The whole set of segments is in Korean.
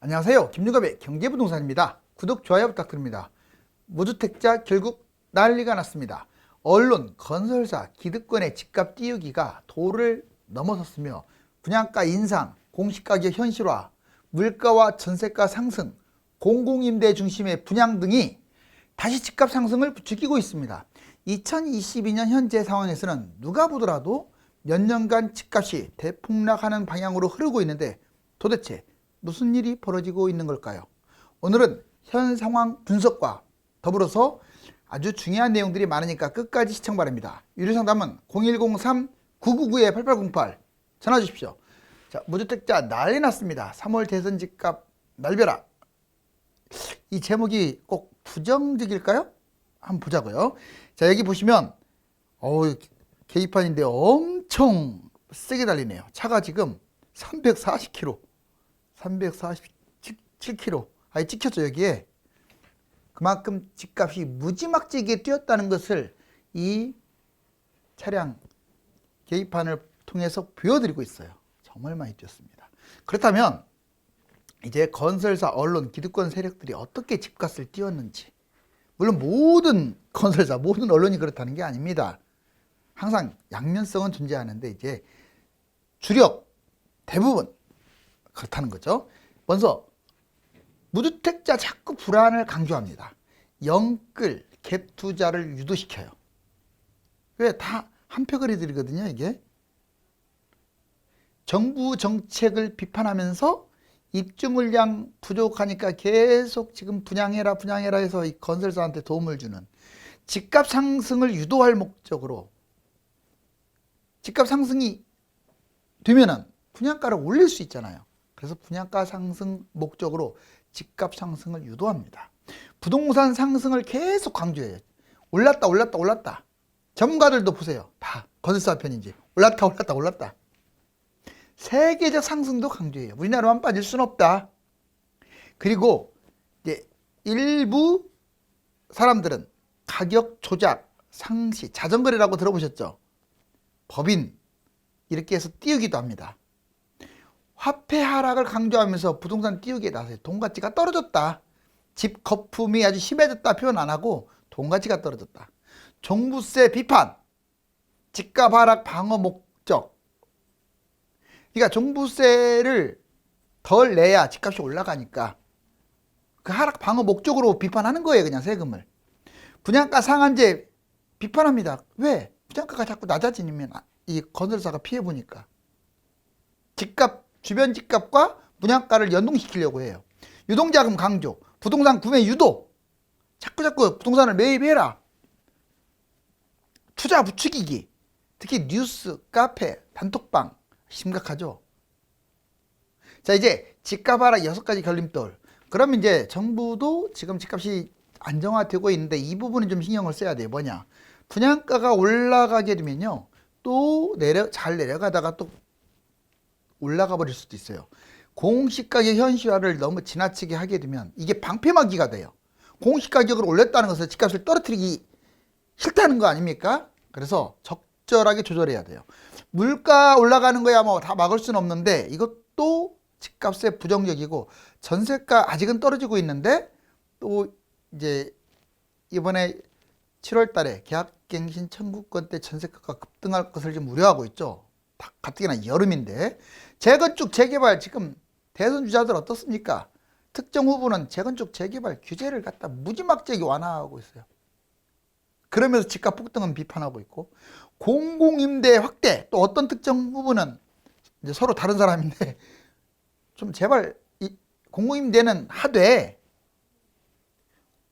안녕하세요. 김유갑의 경제부동산입니다. 구독, 좋아요 부탁드립니다. 무주택자 결국 난리가 났습니다. 언론, 건설사, 기득권의 집값 띄우기가 도를 넘어섰으며 분양가 인상, 공시가격 현실화, 물가와 전세가 상승, 공공임대 중심의 분양 등이 다시 집값 상승을 부추기고 있습니다. 2022년 현재 상황에서는 누가 보더라도 몇 년간 집값이 대폭락하는 방향으로 흐르고 있는데 도대체 무슨 일이 벌어지고 있는 걸까요? 오늘은 현 상황 분석과 더불어서 아주 중요한 내용들이 많으니까 끝까지 시청 바랍니다. 유료상담은 0103-999-8808 전화 주십시오. 자, 무주택자 난리 났습니다. 3월 대선 집값 날벼락. 이 제목이 꼭 부정적일까요? 한번 보자고요. 자, 여기 보시면 계기판인데 엄청 세게 달리네요. 차가 지금 340km 347km 아예 찍혔죠. 여기에 그만큼 집값이 무지막지하게 뛰었다는 것을 이 차량 계기판을 통해서 보여드리고 있어요. 정말 많이 뛰었습니다. 그렇다면 이제 건설사, 언론, 기득권 세력들이 어떻게 집값을 띄웠는지, 물론 모든 건설사, 모든 언론이 그렇다는 게 아닙니다. 항상 양면성은 존재하는데 이제 주력 대부분 그렇다는 거죠. 먼저 무주택자 자꾸 불안을 강조합니다. 영끌, 갭 투자를 유도시켜요. 왜? 다 한표 거리들이거든요. 이게 정부 정책을 비판하면서 입주 물량 부족하니까 계속 지금 분양해라 해서 이 건설사한테 도움을 주는, 집값 상승을 유도할 목적으로, 집값 상승이 되면은 분양가를 올릴 수 있잖아요. 그래서 분양가 상승 목적으로 집값 상승을 유도합니다. 부동산 상승을 계속 강조해요. 올랐다. 전문가들도 보세요. 다 건설사 편인지 올랐다. 세계적 상승도 강조해요. 우리나라만 빠질 수는 없다. 그리고 이제 일부 사람들은 가격 조작, 상시, 자전거래라고 들어보셨죠? 법인 이렇게 해서 띄우기도 합니다. 화폐 하락을 강조하면서 부동산 띄우기에 나서요. 돈 가치가 떨어졌다. 집 거품이 아주 심해졌다 표현 안 하고 돈 가치가 떨어졌다. 종부세 비판, 집값 하락 방어 목적. 그러니까 종부세를 덜 내야 집값이 올라가니까 그 하락 방어 목적으로 비판하는 거예요. 그냥 세금을. 분양가 상한제 비판합니다. 왜? 분양가가 자꾸 낮아지면 이 건설사가 피해보니까. 집값, 주변 집값과 분양가를 연동시키려고 해요. 유동자금 강조, 부동산 구매 유도, 자꾸 부동산을 매입해라. 투자 부추기기, 특히 뉴스, 카페, 단톡방 심각하죠. 자, 이제 집값 하락 6가지 결림돌. 그러면 이제 정부도 지금 집값이 안정화되고 있는데 이 부분은 좀 신경을 써야 돼요. 뭐냐? 분양가가 올라가게 되면요, 또 잘 내려가다가 또 올라가 버릴 수도 있어요. 공시가격 현실화를 너무 지나치게 하게 되면 이게 방패막이가 돼요. 공시가격을 올렸다는 것은 집값을 떨어뜨리기 싫다는 거 아닙니까? 그래서 적절하게 조절해야 돼요. 물가 올라가는 거야 뭐 다 막을 수는 없는데 이것도 집값에 부정적이고, 전세가 아직은 떨어지고 있는데 또 이제 이번에 7월 달에 계약갱신 청구권 때 전세가가 급등할 것을 좀 우려하고 있죠. 가뜩이나 여름인데. 재건축 재개발 지금 대선 주자들 어떻습니까? 특정 후보는 재건축 재개발 규제를 갖다 무지막지하게 완화하고 있어요. 그러면서 집값 폭등은 비판하고 있고, 공공임대 확대, 또 어떤 특정 후보는 이제 서로 다른 사람인데 좀 제발 이 공공임대는 하되,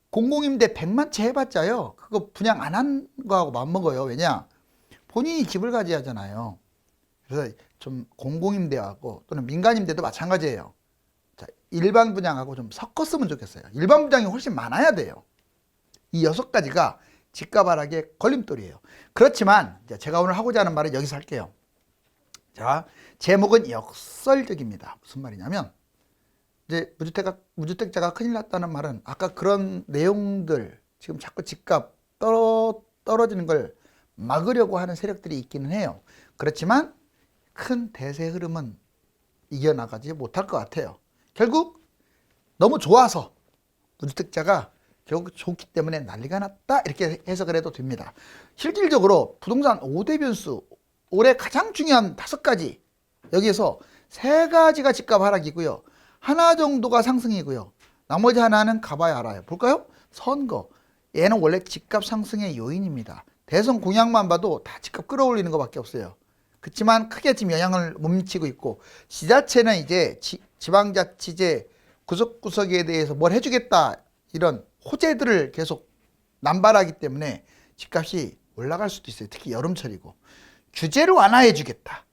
공공임대 100만 채 해봤자요, 그거 분양 안 한 거하고 맞먹어요. 왜냐? 본인이 집을 가져야 하잖아요. 그래서 좀 공공임대하고 또는 민간임대도 마찬가지예요. 자, 일반 분양하고 좀 섞었으면 좋겠어요. 일반 분양이 훨씬 많아야 돼요. 이 6가지가 집값 하락의 걸림돌이에요. 그렇지만 제가 오늘 하고자 하는 말은 여기서 할게요. 자, 제목은 역설적입니다. 무슨 말이냐면, 이제 무주택자가 큰일 났다는 말은 아까 그런 내용들, 지금 자꾸 집값 떨어지는 걸 막으려고 하는 세력들이 있기는 해요. 그렇지만 큰 대세 흐름은 이겨나가지 못할 것 같아요. 결국 너무 좋아서 무주택자가 결국 좋기 때문에 난리가 났다 이렇게 해석을 해도 됩니다. 실질적으로 부동산 5대 변수 올해 가장 중요한 5가지 여기에서 3가지가 집값 하락이고요. 하나 정도가 상승이고요. 나머지 하나는 가봐야 알아요. 볼까요? 선거. 얘는 원래 집값 상승의 요인입니다. 대선 공약만 봐도 다 집값 끌어올리는 것밖에 없어요. 그렇지만 크게 지금 영향을 못 미치고 있고 지자체는 이제 지방자치제 구석구석에 대해서 뭘 해주겠다 이런 호재들을 계속 남발하기 때문에 집값이 올라갈 수도 있어요. 특히 여름철이고 규제를 완화해 주겠다.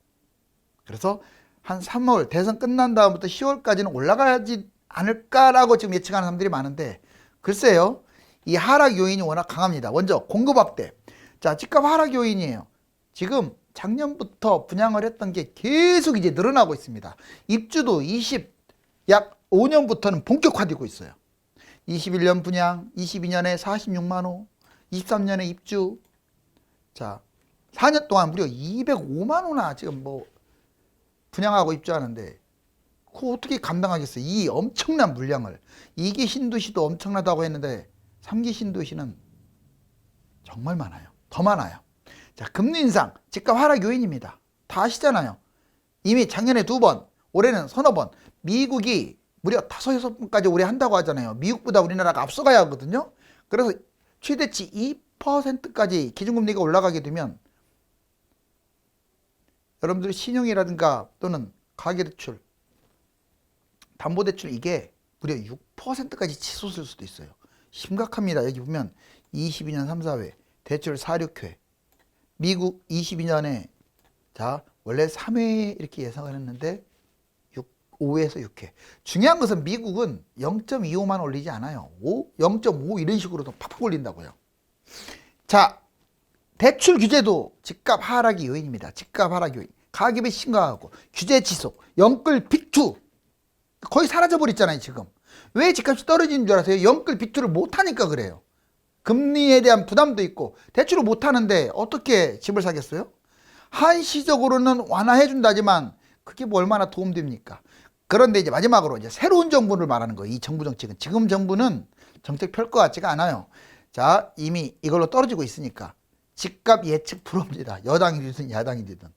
그래서 한 3월 대선 끝난 다음부터 10월까지는 올라가지 않을까라고 지금 예측하는 사람들이 많은데 글쎄요. 이 하락 요인이 워낙 강합니다. 먼저 공급 확대. 자, 집값 하락 요인이에요. 지금 작년부터 분양을 했던 게 계속 이제 늘어나고 있습니다. 입주도 약 5년부터는 본격화되고 있어요. 21년 분양, 22년에 46만 호, 23년에 입주. 자, 4년 동안 무려 205만 호나 지금 뭐 분양하고 입주하는데 그거 어떻게 감당하겠어요? 이 엄청난 물량을. 2기 신도시도 엄청나다고 했는데 3기 신도시는 정말 많아요. 더 많아요. 자, 금리 인상, 집값 하락 요인입니다. 다 아시잖아요. 이미 작년에 2번, 올해는 서너 번. 미국이 무려 5, 6번까지 올해 한다고 하잖아요. 미국보다 우리나라가 앞서가야 하거든요. 그래서 최대치 2%까지 기준금리가 올라가게 되면 여러분들이 신용이라든가 또는 가계대출, 담보대출 이게 무려 6%까지 치솟을 수도 있어요. 심각합니다. 여기 보면 22년 3, 4회, 대출 4, 6회. 미국 22년에 자 원래 3회 이렇게 예상을 했는데 5회에서 6회. 중요한 것은 미국은 0.25만 올리지 않아요. 0.5 이런 식으로도 팍팍 올린다고요. 자, 대출 규제도 집값 하락의 요인입니다. 집값 하락 요인. 가격이 심각하고 규제 지속, 영끌 빅투 거의 사라져버렸잖아요 지금. 왜 집값이 떨어지는 줄 아세요? 영끌 빅투를 못하니까 그래요. 금리에 대한 부담도 있고 대출을 못하는데 어떻게 집을 사겠어요? 한시적으로는 완화해 준다지만 그게 뭐 얼마나 도움됩니까? 그런데 이제 마지막으로 이제 새로운 정부를 말하는 거예요. 이 정부 정책은. 지금 정부는 정책 펼 것 같지가 않아요. 자, 이미 이걸로 떨어지고 있으니까 집값 예측 불허입니다. 여당이 되든 야당이 되든.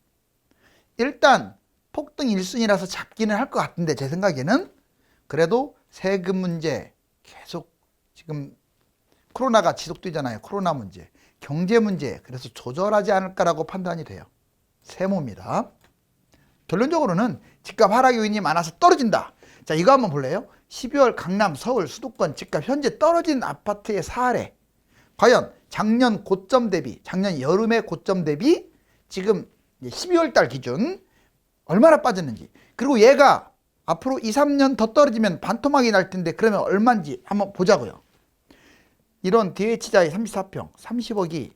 일단 폭등 1순위라서 잡기는 할 것 같은데 제 생각에는 그래도 세금 문제 계속 지금 코로나가 지속되잖아요. 코로나 문제, 경제 문제 그래서 조절하지 않을까라고 판단이 돼요. 세모입니다. 결론적으로는 집값 하락 요인이 많아서 떨어진다. 자, 이거 한번 볼래요? 12월 강남, 서울, 수도권 집값 현재 떨어진 아파트의 사례. 과연 작년 고점 대비, 작년 여름의 고점 대비 지금 12월 달 기준 얼마나 빠졌는지. 그리고 얘가 앞으로 2, 3년 더 떨어지면 반토막이 날 텐데 그러면 얼마인지 한번 보자고요. 이런 DH자의 34평, 30억이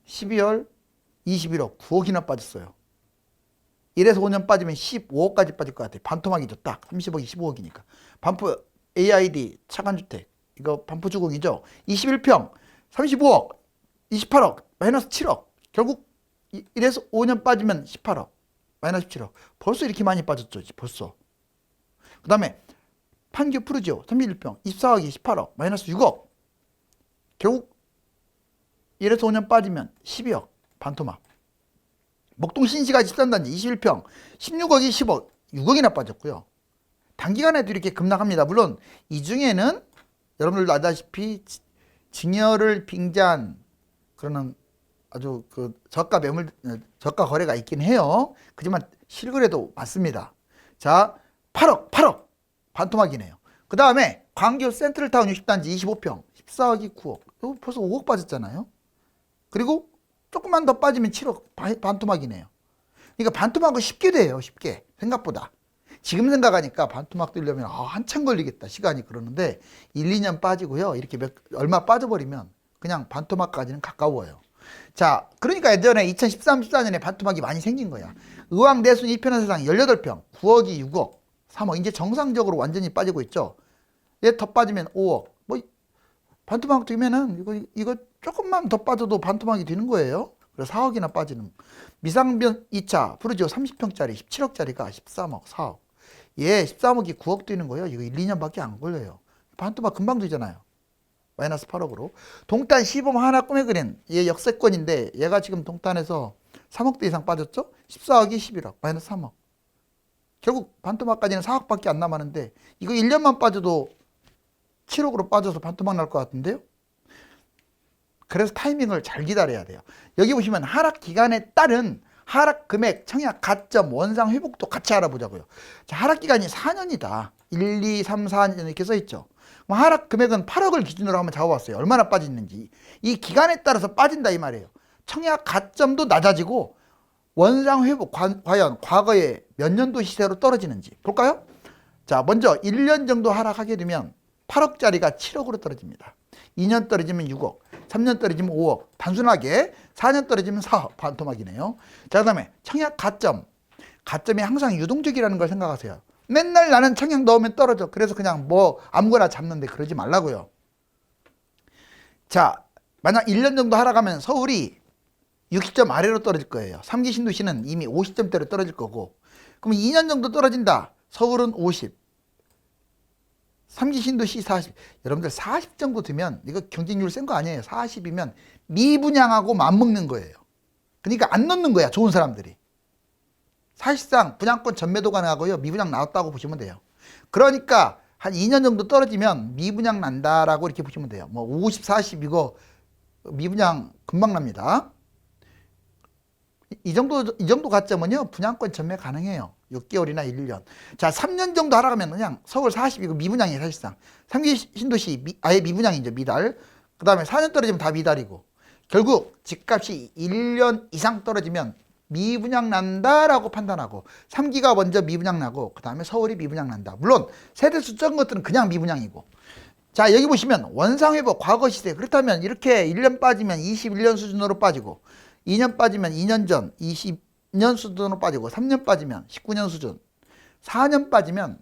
12월 21억, 9억이나 빠졌어요. 1에서 5년 빠지면 15억까지 빠질 것 같아요. 반토막이죠. 딱 30억이 15억이니까. 반포 AID 차관주택 이거 반포주공이죠. 21평 35억 28억 마이너스 7억 결국 1에서 5년 빠지면 18억 마이너스 17억 벌써 이렇게 많이 빠졌죠. 벌써. 그 다음에 판교 푸르지오 31평 24억이 18억 마이너스 6억 결국 1에서 5년 빠지면 12억 반토막. 목동 신시가 13단지 21평 16억이 10억 6억이나 빠졌고요. 단기간에도 이렇게 급락합니다. 물론 이 중에는 여러분들도 아다시피 증여를 빙자한 그러는 아주 그 저가 매물 저가 거래가 있긴 해요. 그렇지만 실거래도 많습니다. 자, 8억 반토막이네요. 그 다음에 광교 센트럴타운 60단지 25평 14억이 9억 이거 벌써 5억 빠졌잖아요. 그리고 조금만 더 빠지면 7억 반토막이네요. 그러니까 반토막은 쉽게 돼요. 쉽게 생각보다. 지금 생각하니까 반토막 뜨려면 한참 걸리겠다 시간이 그러는데 1, 2년 빠지고요. 이렇게 얼마 빠져버리면 그냥 반토막까지는 가까워요. 자, 그러니까 예전에 2013, 14년에 반토막이 많이 생긴 거야. 의왕대순 2편의 세상 18평 9억이 6억 3억 이제 정상적으로 완전히 빠지고 있죠. 얘 더 빠지면 5억 뭐 반토막 되면은 이거 조금만 더 빠져도 반토막이 되는 거예요. 그래서 4억이나 빠지는. 미상변 2차 푸르지오 30평짜리 17억짜리가 13억 4억 얘 13억이 9억 뛰는 거예요. 이거 1, 2년밖에 안 걸려요. 반토막 금방 되잖아요. 마이너스 8억으로. 동탄 시범 하나 꿈에 그린 얘 역세권인데 얘가 지금 동탄에서 3억대 이상 빠졌죠? 14억이 11억, 마이너스 3억. 결국 반토막까지는 4억밖에 안 남았는데 이거 1년만 빠져도 7억으로 빠져서 반토막 날 것 같은데요? 그래서 타이밍을 잘 기다려야 돼요. 여기 보시면 하락 기간에 따른 하락 금액, 청약, 가점, 원상 회복도 같이 알아보자고요. 자, 하락 기간이 4년이다. 1, 2, 3, 4년 이렇게 써 있죠. 하락 금액은 8억을 기준으로 한번 잡아봤어요. 얼마나 빠졌는지. 이 기간에 따라서 빠진다 이 말이에요. 청약 가점도 낮아지고 원상 회복 과연 과거에 몇 년도 시세로 떨어지는지 볼까요? 자, 먼저 1년 정도 하락하게 되면 8억짜리가 7억으로 떨어집니다. 2년 떨어지면 6억, 3년 떨어지면 5억, 단순하게 4년 떨어지면 4억, 반토막이네요. 자, 그 다음에 청약 가점. 가점이 항상 유동적이라는 걸 생각하세요. 맨날 나는 청약 넣으면 떨어져. 그래서 그냥 뭐 아무거나 잡는데 그러지 말라고요. 자, 만약 1년 정도 하락하면 서울이 60점 아래로 떨어질 거예요. 3기 신도시는 이미 50점대로 떨어질 거고. 그럼 2년 정도 떨어진다. 서울은 50. 3기 신도시 40. 여러분들 40 정도 되면 이거 경쟁률 센 거 아니에요. 40이면 미분양하고 맞먹는 거예요. 그러니까 안 넣는 거야. 좋은 사람들이. 사실상 분양권 전매도 가능하고요. 미분양 나왔다고 보시면 돼요. 그러니까 한 2년 정도 떨어지면 미분양 난다라고 이렇게 보시면 돼요. 뭐 50, 40 이거 미분양 금방 납니다. 이 정도 가점은요, 분양권 전매 가능해요. 6개월이나 1년. 자, 3년 정도 하락하면 그냥 서울 40 이거 미분양이에요, 사실상. 3기 신도시 아예 미분양이죠, 미달. 그 다음에 4년 떨어지면 다 미달이고. 결국 집값이 1년 이상 떨어지면 미분양 난다라고 판단하고 3기가 먼저 미분양 나고 그 다음에 서울이 미분양 난다. 물론 세대수 적은 것들은 그냥 미분양이고. 자, 여기 보시면 원상회복 과거 시세. 그렇다면 이렇게 1년 빠지면 21년 수준으로 빠지고 2년 빠지면 2년 전 20년 수준으로 빠지고 3년 빠지면 19년 수준 4년 빠지면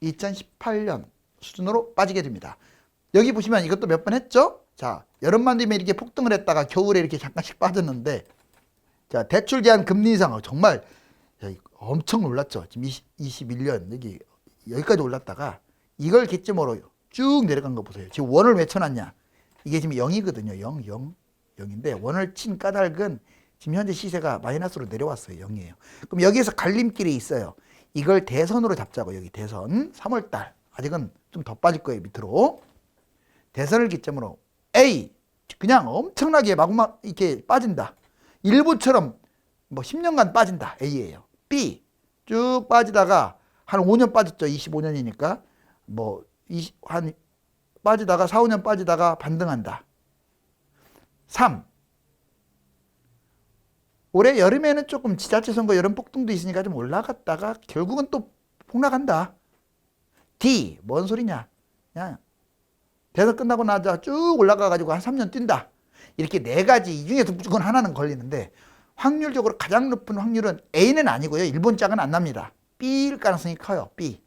2018년 수준으로 빠지게 됩니다. 여기 보시면 이것도 몇 번 했죠? 자, 여름만 되면 이렇게 폭등을 했다가 겨울에 이렇게 잠깐씩 빠졌는데 자, 대출 제한 금리 인상 정말 엄청 놀랐죠. 지금 21년 여기까지 올랐다가 이걸 기점으로 쭉 내려간 거 보세요. 지금 원을 왜 쳐놨냐? 이게 지금 0이거든요. 0인데 원을 친 까닭은 지금 현재 시세가 마이너스로 내려왔어요. 0이에요. 그럼 여기에서 갈림길이 있어요. 이걸 대선으로 잡자고. 여기 대선 3월달 아직은 좀 더 빠질 거예요. 밑으로 대선을 기점으로 A 그냥 엄청나게 마구막 이렇게 빠진다. 일부처럼 뭐 10년간 빠진다. A예요. B 쭉 빠지다가 한 5년 빠졌죠. 25년이니까 뭐 한 빠지다가 4, 5년 빠지다가 반등한다. 3 올해 여름에는 조금 지자체 선거 여름 폭등도 있으니까 좀 올라갔다가 결국은 또 폭락한다. D 뭔 소리냐? 그냥 대선 끝나고 나자 쭉 올라가가지고 한 3년 뛴다. 이렇게 네 가지 이 중에서 무조건 하나는 걸리는데 확률적으로 가장 높은 확률은 A는 아니고요. 일본 짝은 안 납니다. B일 가능성이 커요. B.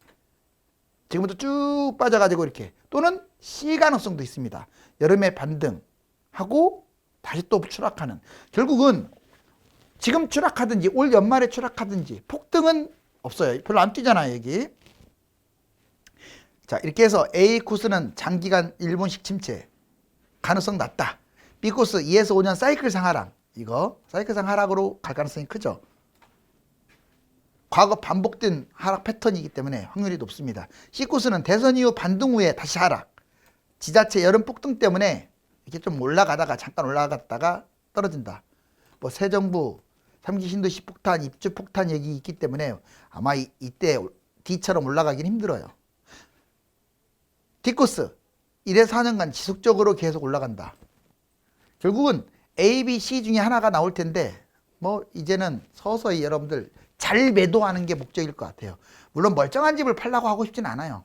지금부터 쭉 빠져가지고 이렇게 또는 C 가능성도 있습니다. 여름에 반등하고 다시 또 추락하는. 결국은 지금 추락하든지 올 연말에 추락하든지 폭등은 없어요. 별로 안 뛰잖아요. 여기. 자, 이렇게 해서 A 코스는 장기간 일본식 침체 가능성 낮다. B 코스 2에서 5년 사이클상 하락. 이거 사이클상 하락으로 갈 가능성이 크죠. 과거 반복된 하락 패턴이기 때문에 확률이 높습니다. C 코스는 대선 이후 반등 후에 다시 하락. 지자체 여름 폭등 때문에 이렇게 좀 올라가다가 잠깐 올라갔다가 떨어진다. 뭐 새 정부 3기 신도시 폭탄, 입주 폭탄 얘기 있기 때문에 아마 이때 D처럼 올라가긴 힘들어요. D 코스 1에서 4년간 지속적으로 계속 올라간다. 결국은 A, B, C 중에 하나가 나올 텐데 뭐 이제는 서서히 여러분들 잘 매도하는 게 목적일 것 같아요. 물론 멀쩡한 집을 팔라고 하고 싶진 않아요.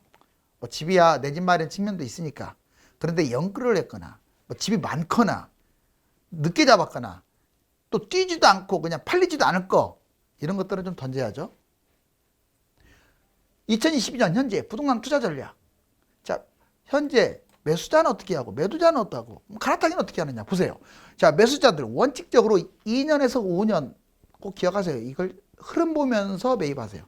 뭐 집이야 내 집 마련 측면도 있으니까. 그런데 영끌을 했거나 뭐 집이 많거나 늦게 잡았거나 또 뛰지도 않고 그냥 팔리지도 않을 거 이런 것들은 좀 던져야죠. 2022년 현재 부동산 투자 전략. 자, 현재 매수자는 어떻게 하고 매도자는 어떠하고 갈아타기는 어떻게 하느냐 보세요. 자, 매수자들 원칙적으로 2년에서 5년 꼭 기억하세요. 이걸 흐름 보면서 매입하세요.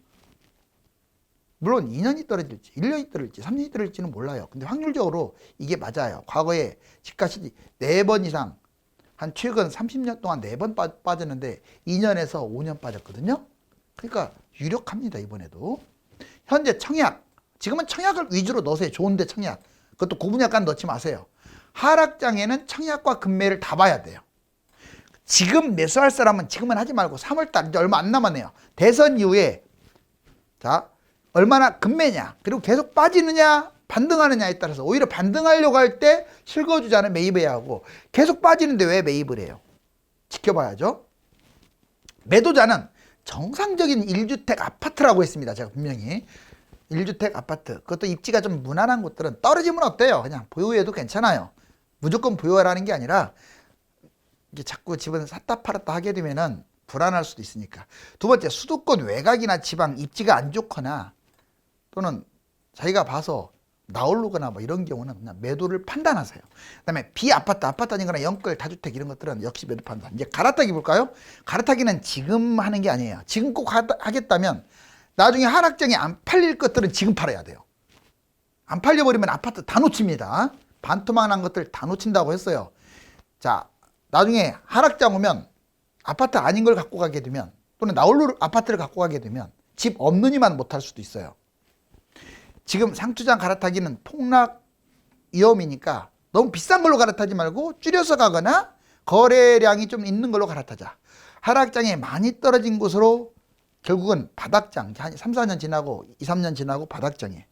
물론 2년이 떨어질지 1년이 떨어질지 3년이 떨어질지는 몰라요. 근데 확률적으로 이게 맞아요. 과거에 집값이 4번 이상 한 최근 30년 동안 4번 빠졌는데 2년에서 5년 빠졌거든요. 그러니까 유력합니다. 이번에도. 현재 청약, 지금은 청약을 위주로 넣으세요. 좋은데 청약. 그것도 고분약간 넣지 마세요. 하락장에는 청약과 금매를 다 봐야 돼요. 지금 매수할 사람은 지금은 하지 말고 3월달 이제 얼마 안 남았네요. 대선 이후에 자 얼마나 금매냐 그리고 계속 빠지느냐 반등하느냐에 따라서 오히려 반등하려고 할 때 실거주자는 매입해야 하고 계속 빠지는데 왜 매입을 해요? 지켜봐야죠. 매도자는 정상적인 1주택 아파트라고 했습니다. 제가 분명히 1주택 아파트 그것도 입지가 좀 무난한 곳들은 떨어지면 어때요? 그냥 보유해도 괜찮아요. 무조건 보유하라는 게 아니라 이게 자꾸 집은 샀다 팔았다 하게 되면은 불안할 수도 있으니까. 두 번째, 수도권 외곽이나 지방 입지가 안 좋거나 또는 자기가 봐서 나오르거나 뭐 이런 경우는 그냥 매도를 판단하세요. 그다음에 비아파트, 아파트 아니거나 영끌, 다주택 이런 것들은 역시 매도 판단. 이제 갈아타기 볼까요? 갈아타기는 지금 하는 게 아니에요. 지금 꼭 하겠다면 나중에 하락장에 안 팔릴 것들은 지금 팔아야 돼요. 안 팔려버리면 아파트 다 놓칩니다. 반토막난 것들 다 놓친다고 했어요. 자, 나중에 하락장 오면 아파트 아닌 걸 갖고 가게 되면 또는 나홀로 아파트를 갖고 가게 되면 집 없는 이만 못할 수도 있어요. 지금 상투장 갈아타기는 폭락 위험이니까 너무 비싼 걸로 갈아타지 말고 줄여서 가거나 거래량이 좀 있는 걸로 갈아타자. 하락장에 많이 떨어진 곳으로 결국은 바닥장, 한 3, 4년 지나고 2, 3년 지나고 바닥장에.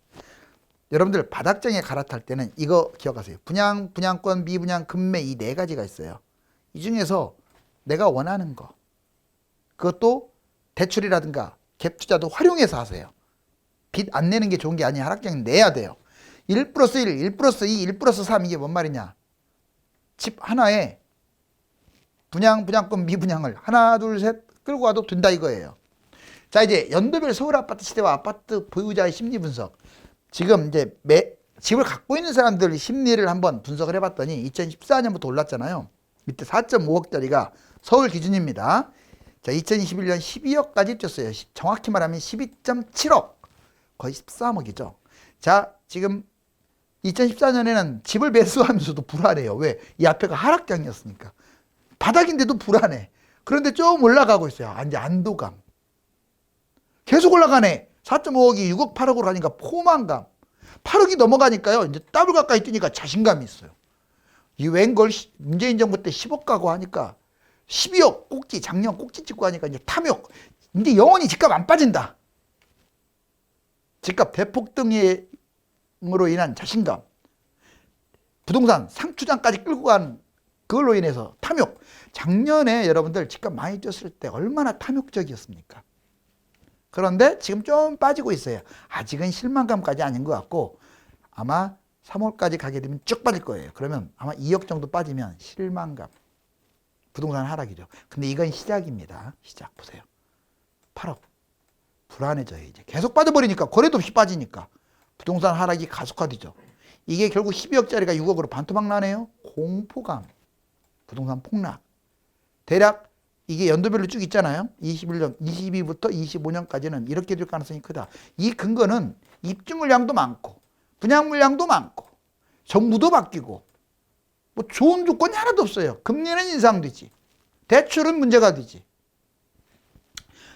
여러분들 바닥장에 갈아탈 때는 이거 기억하세요. 분양, 분양권, 미분양, 금매 이 4가지가 있어요. 이 중에서 내가 원하는 거 그것도 대출이라든가 갭 투자도 활용해서 하세요. 빚 안 내는 게 좋은 게 아니야. 하락장에 내야 돼요. 1 플러스 1, 1 플러스 2, 1 플러스 3 이게 뭔 말이냐. 집 하나에 분양, 분양권, 미분양을 하나, 둘, 셋 끌고 와도 된다 이거예요. 자, 이제 연도별 서울 아파트 시대와 아파트 보유자의 심리 분석. 지금 이제 집을 갖고 있는 사람들 심리를 한번 분석을 해봤더니 2014년부터 올랐잖아요. 밑에 4.5억짜리가 서울 기준입니다. 자, 2021년 12억까지 뛰었어요. 정확히 말하면 12.7억. 거의 13억이죠. 자, 지금 2014년에는 집을 매수하면서도 불안해요. 왜? 이 앞에가 하락장이었으니까. 바닥인데도 불안해. 그런데 좀 올라가고 있어요. 이제 안도감. 계속 올라가네. 4.5억이 6억, 8억으로 가니까 포만감. 8억이 넘어가니까요. 이제 더블 가까이 뛰니까 자신감이 있어요. 이 웬걸 문재인 정부 때 10억 가고 하니까 12억 꼭지, 작년 꼭지 찍고 하니까 이제 탐욕. 이제 영원히 집값 안 빠진다. 집값 대폭등으로 인한 자신감. 부동산 상투장까지 끌고 간 그걸로 인해서 탐욕. 작년에 여러분들 집값 많이 뛰었을 때 얼마나 탐욕적이었습니까? 그런데 지금 좀 빠지고 있어요. 아직은 실망감까지 아닌 것 같고 아마 3월까지 가게 되면 쭉 빠질 거예요. 그러면 아마 2억 정도 빠지면 실망감. 부동산 하락이죠. 근데 이건 시작입니다. 시작 보세요. 8억. 불안해져요. 이제 계속 빠져버리니까 거래도 없이 빠지니까 부동산 하락이 가속화되죠. 이게 결국 12억짜리가 6억으로 반토막 나네요. 공포감. 부동산 폭락. 대략 이게 연도별로 쭉 있잖아요. 21년, 22부터 25년까지는 이렇게 될 가능성이 크다. 이 근거는 입주 물량도 많고 분양 물량도 많고 정부도 바뀌고 뭐 좋은 조건이 하나도 없어요. 금리는 인상되지. 대출은 문제가 되지.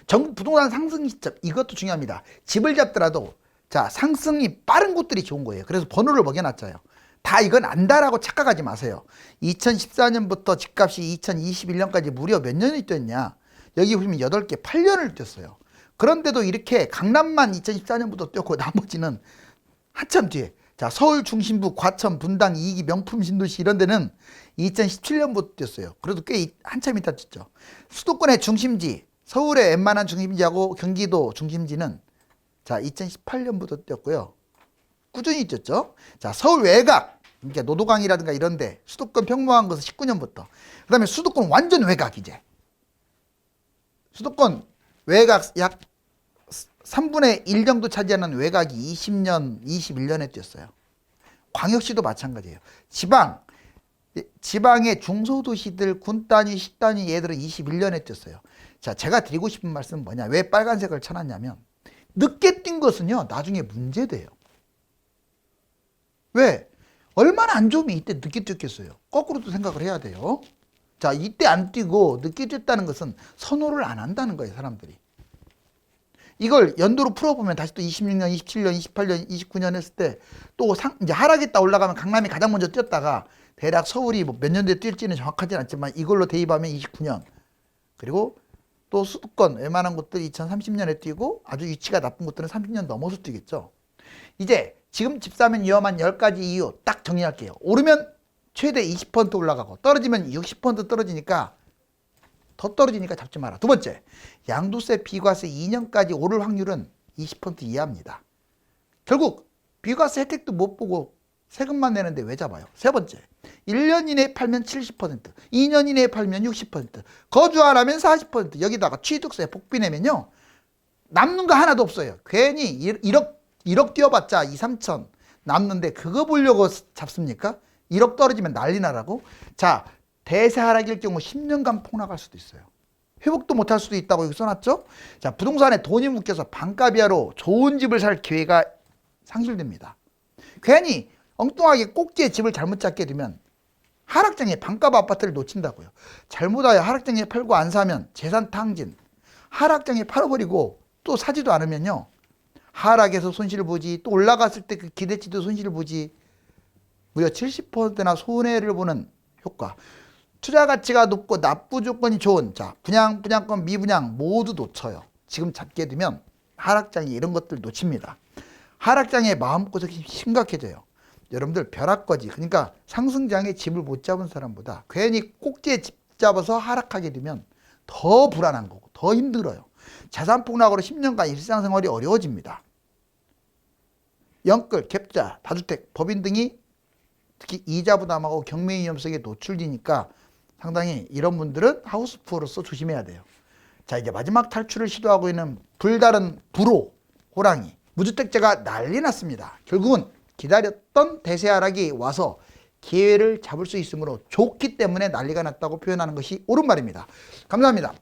전국 부동산 상승 시점 이것도 중요합니다. 집을 잡더라도 자 상승이 빠른 곳들이 좋은 거예요. 그래서 번호를 먹여놨잖아요. 다 이건 안다라고 착각하지 마세요. 2014년부터 집값이 2021년까지 무려 몇 년이 뛰었냐. 여기 보시면 8개 8년을 뛰었어요. 그런데도 이렇게 강남만 2014년부터 뛰었고 나머지는 한참 뒤에 자 서울 중심부 과천 분당 이기 명품 신도시 이런 데는 2017년부터 뛰었어요. 그래도 꽤 한참 있다 뛰었죠. 수도권의 중심지 서울의 웬만한 중심지하고 경기도 중심지는 자 2018년부터 뛰었고요. 꾸준히 뛰었죠. 자 서울 외곽 그러니까 노도강이라든가 이런데 수도권 평범한 것은 19년부터 그 다음에 수도권 완전 외곽 이제 수도권 외곽 약 3분의 1 정도 차지하는 외곽이 20년, 21년에 뛰었어요. 광역시도 마찬가지예요. 지방의 중소도시들 군 단위, 시 단위 얘들은 21년에 뛰었어요. 자, 제가 드리고 싶은 말씀은 뭐냐? 왜 빨간색을 쳐놨냐면 늦게 뛴 것은요, 나중에 문제돼요. 왜? 얼마나 안 좋으면 이때 늦게 뛰었겠어요. 거꾸로도 생각을 해야 돼요. 자, 이때 안 뛰고 늦게 뛰었다는 것은 선호를 안 한다는 거예요, 사람들이. 이걸 연도로 풀어보면 다시 또 26년, 27년, 28년, 29년 했을 때 또 이제 하락했다 올라가면 강남이 가장 먼저 뛰었다가 대략 서울이 뭐 몇 년도에 뛸지는 정확하진 않지만 이걸로 대입하면 29년. 그리고 또 수도권 웬만한 곳들 2030년에 뛰고 아주 위치가 나쁜 곳들은 30년 넘어서 뛰겠죠. 이제 지금 집 사면 위험한 10가지 이유 딱 정리할게요. 오르면 최대 20% 올라가고 떨어지면 60% 떨어지니까 더 떨어지니까 잡지 마라. 두 번째, 양도세, 비과세 2년까지 오를 확률은 20% 이하입니다. 결국 비과세 혜택도 못 보고 세금만 내는데 왜 잡아요? 세 번째, 1년 이내에 팔면 70%, 2년 이내에 팔면 60%, 거주 안 하면 40%, 여기다가 취득세 복비 내면요, 남는 거 하나도 없어요. 괜히 1억 뛰어봤자 2, 3천 남는데 그거 보려고 잡습니까? 1억 떨어지면 난리 나라고? 자, 대세 하락일 경우 10년간 폭락할 수도 있어요. 회복도 못할 수도 있다고 여기 써놨죠? 자, 부동산에 돈이 묶여서 반값 이하로 좋은 집을 살 기회가 상실됩니다. 괜히 엉뚱하게 꼭지에 집을 잘못 잡게 되면 하락장에 반값 아파트를 놓친다고요. 잘못하여 하락장에 팔고 안 사면 재산 탕진, 하락장에 팔아버리고 또 사지도 않으면요, 하락해서 손실을 보지, 또 올라갔을 때 그 기대치도 손실을 보지, 무려 70%나 손해를 보는 효과. 투자 가치가 높고 납부 조건이 좋은, 자, 분양, 분양권, 미분양 모두 놓쳐요. 지금 잡게 되면 하락장에 이런 것들 놓칩니다. 하락장에 마음고생이 심각해져요. 여러분들 벼락거지, 그러니까 상승장에 집을 못 잡은 사람보다 괜히 꼭지에 집 잡아서 하락하게 되면 더 불안한 거고 더 힘들어요. 자산 폭락으로 10년간 일상생활이 어려워집니다. 영끌, 갭자, 다주택, 법인 등이 특히 이자 부담하고 경매 위험성에 노출되니까 상당히 이런 분들은 하우스푸어로서 조심해야 돼요. 자, 이제 마지막 탈출을 시도하고 있는 불다른 불호, 호랑이, 무주택자가 난리 났습니다. 결국은 기다렸던 대세 하락이 와서 기회를 잡을 수 있으므로 좋기 때문에 난리가 났다고 표현하는 것이 옳은 말입니다. 감사합니다.